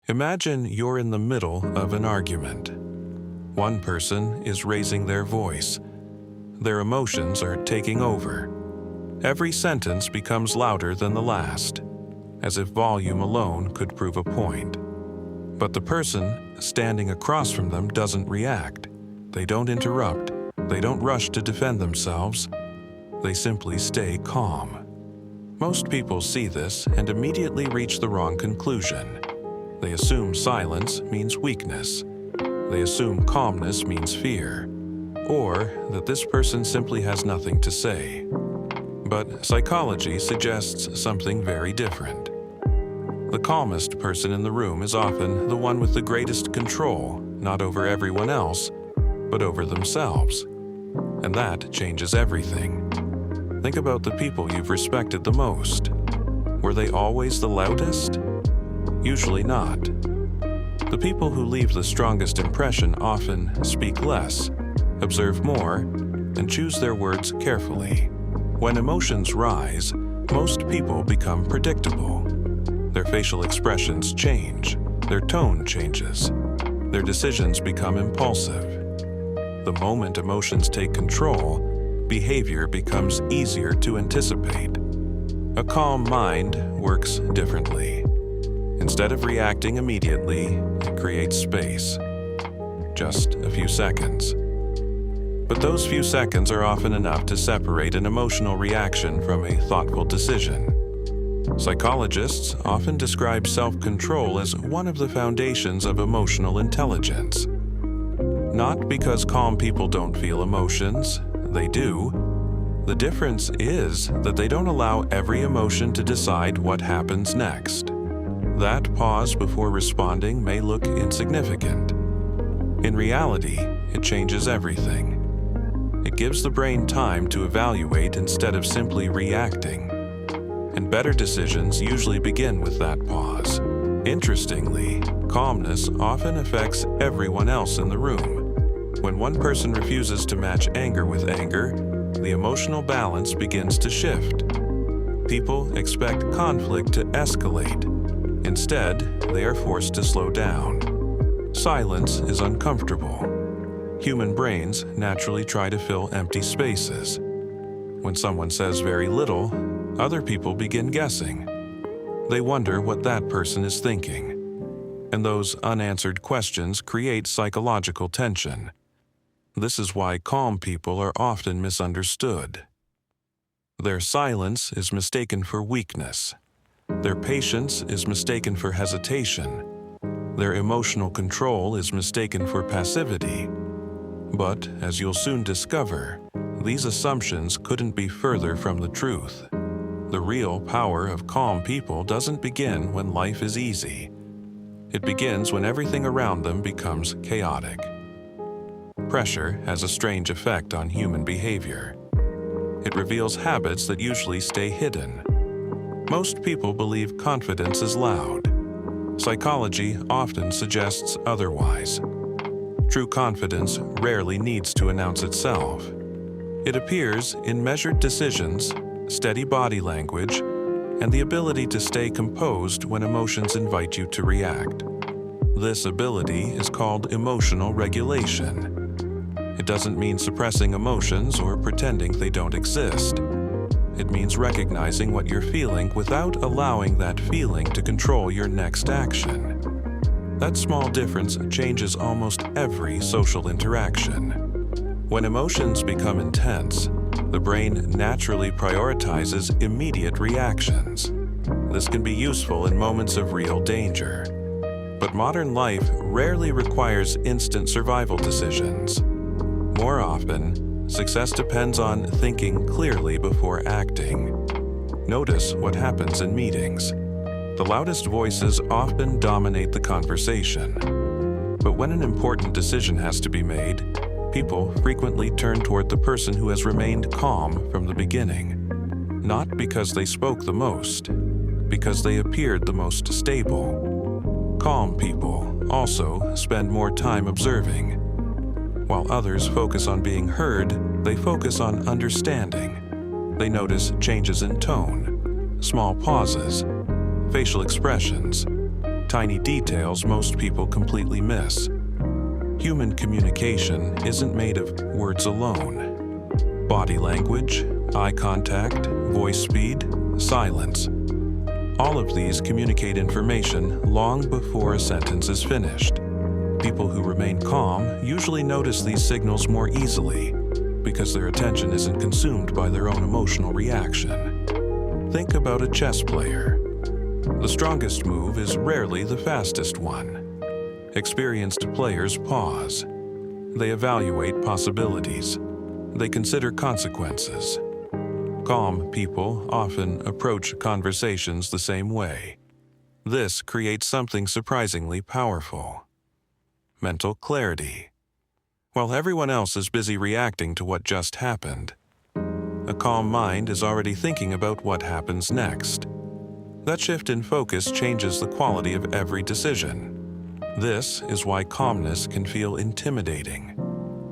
Imagine you're in the middle of an argument. One person is raising their voice. Their emotions are taking over. Every sentence becomes louder than the last, as if volume alone could prove a point. But the person standing across from them doesn't react. They don't interrupt. They don't rush to defend themselves. They simply stay calm. Most people see this and immediately reach the wrong conclusion. They assume silence means weakness. They assume calmness means fear, or that this person simply has nothing to say. But psychology suggests something very different. The calmest person in the room is often the one with the greatest control, not over everyone else, but over themselves. And that changes everything. Think about the people you've respected the most. Were they always the loudest? Usually not. The people who leave the strongest impression often speak less, observe more, and choose their words carefully. When emotions rise, most people become predictable. Their facial expressions change, their tone changes, their decisions become impulsive. The moment emotions take control, behavior becomes easier to anticipate. A calm mind works differently. Instead of reacting immediately, it creates space. Just a few seconds. But those few seconds are often enough to separate an emotional reaction from a thoughtful decision. Psychologists often describe self-control as one of the foundations of emotional intelligence. Not because calm people don't feel emotions, they do. The difference is that they don't allow every emotion to decide what happens next. That pause before responding may look insignificant. In reality, it changes everything. It gives the brain time to evaluate instead of simply reacting. And better decisions usually begin with that pause. Interestingly, calmness often affects everyone else in the room. When one person refuses to match anger with anger, the emotional balance begins to shift. People expect conflict to escalate. Instead, they are forced to slow down. Silence is uncomfortable. Human brains naturally try to fill empty spaces. When someone says very little, other people begin guessing. They wonder what that person is thinking. And those unanswered questions create psychological tension. This is why calm people are often misunderstood. Their silence is mistaken for weakness. Their patience is mistaken for hesitation. Their emotional control is mistaken for passivity. But, as you'll soon discover, these assumptions couldn't be further from the truth. The real power of calm people doesn't begin when life is easy. It begins when everything around them becomes chaotic. Pressure has a strange effect on human behavior. It reveals habits that usually stay hidden. Most people believe confidence is loud. Psychology often suggests otherwise. True confidence rarely needs to announce itself. It appears in measured decisions, steady body language, and the ability to stay composed when emotions invite you to react. This ability is called emotional regulation. It doesn't mean suppressing emotions or pretending they don't exist. It means recognizing what you're feeling without allowing that feeling to control your next action. That small difference changes almost every social interaction. When emotions become intense, the brain naturally prioritizes immediate reactions. This can be useful in moments of real danger. But modern life rarely requires instant survival decisions. More often, success depends on thinking clearly before acting. Notice what happens in meetings. The loudest voices often dominate the conversation. But when an important decision has to be made, people frequently turn toward the person who has remained calm from the beginning. Not because they spoke the most, because they appeared the most stable. Calm people also spend more time observing. While others focus on being heard, they focus on understanding. They notice changes in tone, small pauses, facial expressions. tiny details most people completely miss. Human communication isn't made of words alone. Body language, eye contact, voice speed, silence. All of these communicate information long before a sentence is finished. People who remain calm usually notice these signals more easily because their attention isn't consumed by their own emotional reaction. Think about a chess player. The strongest move is rarely the fastest one. Experienced players pause. They evaluate possibilities. They consider consequences. Calm people often approach conversations the same way. This creates something surprisingly powerful: mental clarity. While everyone else is busy reacting to what just happened, a calm mind is already thinking about what happens next. That shift in focus changes the quality of every decision. This is why calmness can feel intimidating.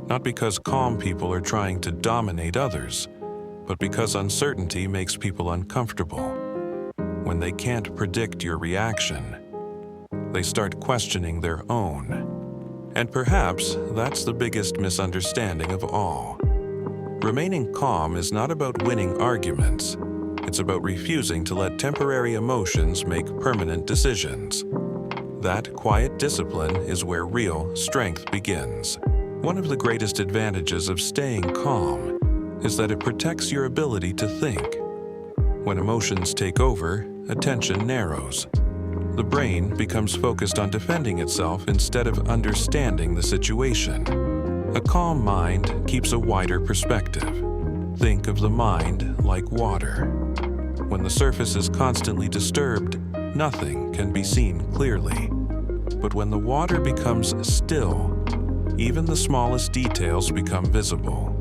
Not because calm people are trying to dominate others, but because uncertainty makes people uncomfortable. When they can't predict your reaction, they start questioning their own. And perhaps that's the biggest misunderstanding of all. Remaining calm is not about winning arguments. It's about refusing to let temporary emotions make permanent decisions. That quiet discipline is where real strength begins. One of the greatest advantages of staying calm is that it protects your ability to think. When emotions take over, attention narrows. The brain becomes focused on defending itself instead of understanding the situation. A calm mind keeps a wider perspective. Think of the mind like water. When the surface is constantly disturbed, nothing can be seen clearly. But when the water becomes still, even the smallest details become visible.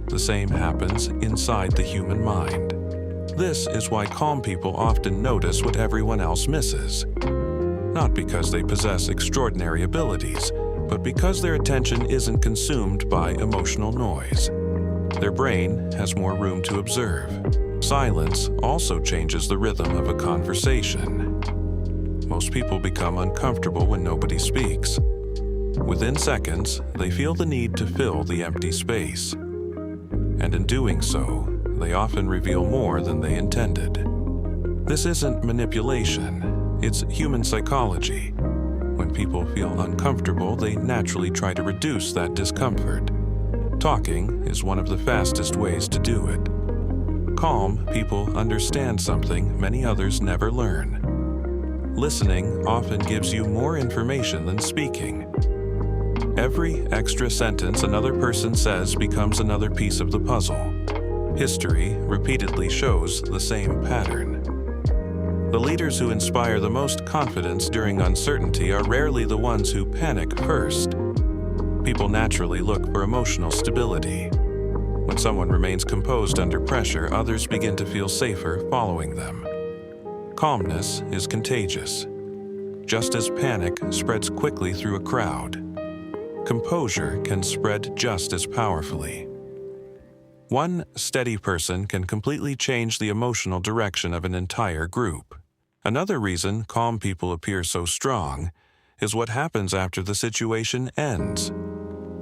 The same happens inside the human mind. This is why calm people often notice what everyone else misses. Not because they possess extraordinary abilities, but because their attention isn't consumed by emotional noise. Their brain has more room to observe. Silence also changes the rhythm of a conversation. Most people become uncomfortable when nobody speaks. Within seconds, they feel the need to fill the empty space. And in doing so, they often reveal more than they intended. This isn't manipulation, it's human psychology. When people feel uncomfortable, they naturally try to reduce that discomfort. Talking is one of the fastest ways to do it. Calm people understand something many others never learn. Listening often gives you more information than speaking. Every extra sentence another person says becomes another piece of the puzzle. History repeatedly shows the same pattern. The leaders who inspire the most confidence during uncertainty are rarely the ones who panic first. People naturally look for emotional stability. When someone remains composed under pressure, others begin to feel safer following them. Calmness is contagious. Just as panic spreads quickly through a crowd, composure can spread just as powerfully. One steady person can completely change the emotional direction of an entire group. Another reason calm people appear so strong is what happens after the situation ends.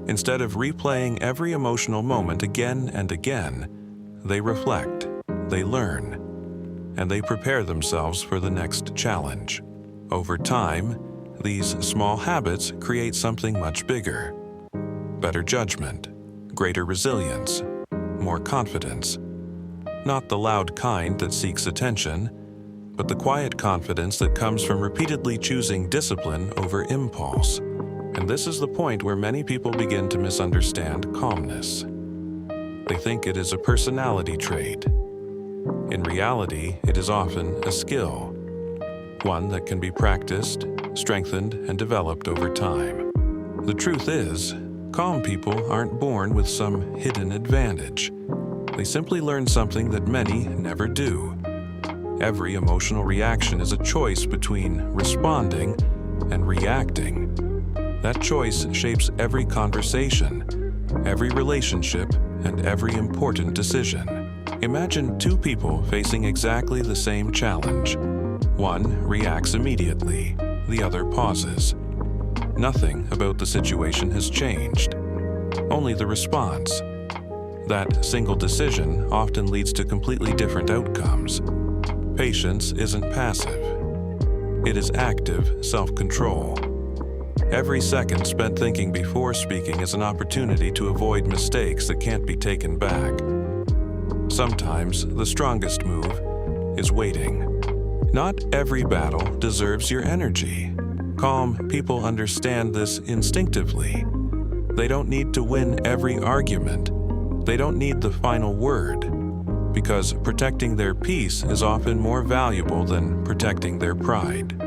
Instead of replaying every emotional moment again and again, they reflect, they learn, and they prepare themselves for the next challenge. Over time, these small habits create something much bigger. Better judgment, greater resilience, more confidence. Not the loud kind that seeks attention, but the quiet confidence that comes from repeatedly choosing discipline over impulse. And this is the point where many people begin to misunderstand calmness. They think it is a personality trait. In reality, it is often a skill, one that can be practiced, strengthened, and developed over time. The truth is, calm people aren't born with some hidden advantage. They simply learn something that many never do. Every emotional reaction is a choice between responding and reacting. That choice shapes every conversation, every relationship, and every important decision. Imagine two people facing exactly the same challenge. One reacts immediately, the other pauses. Nothing about the situation has changed, only the response. That single decision often leads to completely different outcomes. Patience isn't passive. It is active self-control. Every second spent thinking before speaking is an opportunity to avoid mistakes that can't be taken back. Sometimes the strongest move is waiting. Not every battle deserves your energy. Calm people understand this instinctively. They don't need to win every argument. They don't need the final word, because protecting their peace is often more valuable than protecting their pride.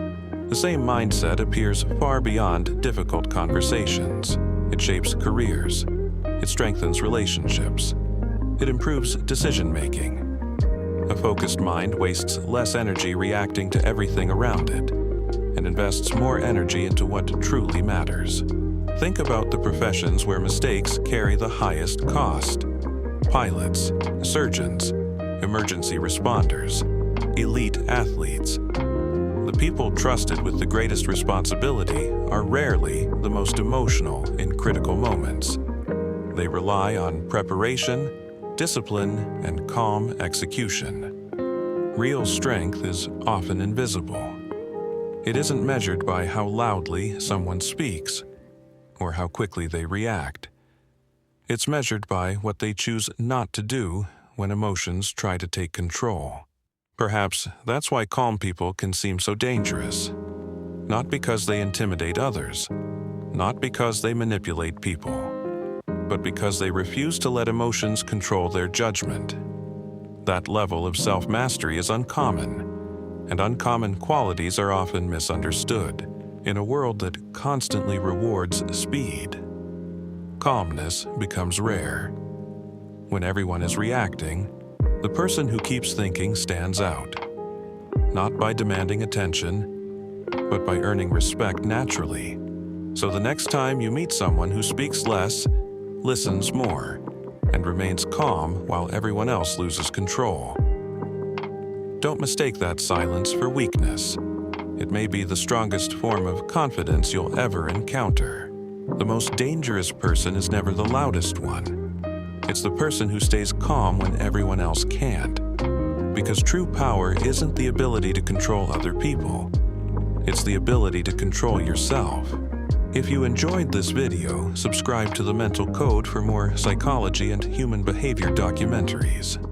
The same mindset appears far beyond difficult conversations. It shapes careers. It strengthens relationships. It improves decision-making. A focused mind wastes less energy reacting to everything around it and invests more energy into what truly matters. Think about the professions where mistakes carry the highest cost. Pilots, surgeons, emergency responders, elite athletes. The people trusted with the greatest responsibility are rarely the most emotional in critical moments. They rely on preparation, discipline, and calm execution. Real strength is often invisible. It isn't measured by how loudly someone speaks or how quickly they react. It's measured by what they choose not to do when emotions try to take control. Perhaps that's why calm people can seem so dangerous. Not because they intimidate others, not because they manipulate people, but because they refuse to let emotions control their judgment. That level of self-mastery is uncommon, and uncommon qualities are often misunderstood in a world that constantly rewards speed. Calmness becomes rare. When everyone is reacting, the person who keeps thinking stands out, not by demanding attention, but by earning respect naturally. So the next time you meet someone who speaks less, listens more, and remains calm while everyone else loses control, don't mistake that silence for weakness. It may be the strongest form of confidence you'll ever encounter. The most dangerous person is never the loudest one. It's the person who stays calm when everyone else can't. Because true power isn't the ability to control other people. It's the ability to control yourself. If you enjoyed this video, subscribe to The Mental Code for more psychology and human behavior documentaries.